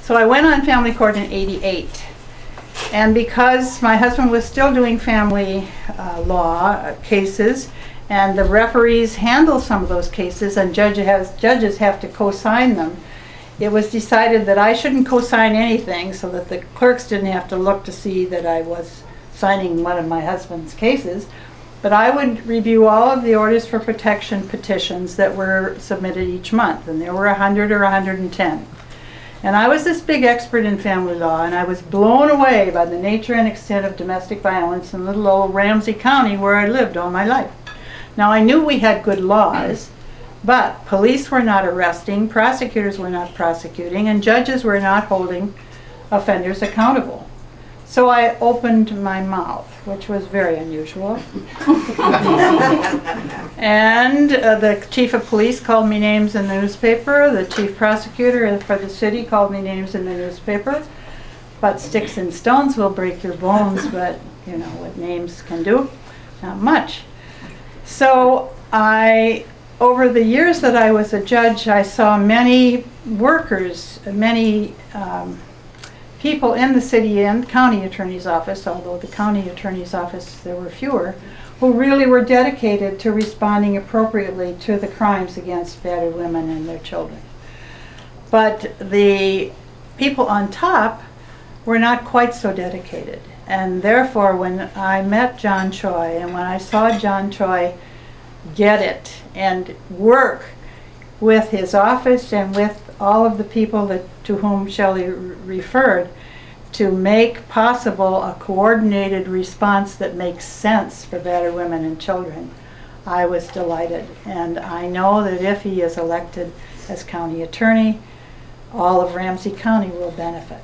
So I went on family court in '88. And because my husband was still doing family law cases, and the referees handle some of those cases, and judges have to co-sign them, it was decided that I shouldn't co-sign anything so that the clerks didn't have to look to see that I was signing one of my husband's cases. But I would review all of the orders for protection petitions that were submitted each month, and there were 100 or 110. And I was this big expert in family law, and I was blown away by the nature and extent of domestic violence in little old Ramsey County where I lived all my life. Now, I knew we had good laws, but police were not arresting, prosecutors were not prosecuting, and judges were not holding offenders accountable. So I opened my mouth, which was very unusual. And the chief of police called me names in the newspaper. The chief prosecutor for the city called me names in the newspaper. But sticks and stones will break your bones, but you know what names can do? Not much. So over the years that I was a judge, I saw many workers, many people in the city and county attorney's office, although the county attorney's office there were fewer, who really were dedicated to responding appropriately to the crimes against battered women and their children. But the people on top were not quite so dedicated. And therefore, when I met John Choi, and when I saw John Choi get it and work with his office and with all of the people to whom Shelley referred, to make possible a coordinated response that makes sense for battered women and children, I was delighted. And I know that if he is elected as county attorney, all of Ramsey County will benefit.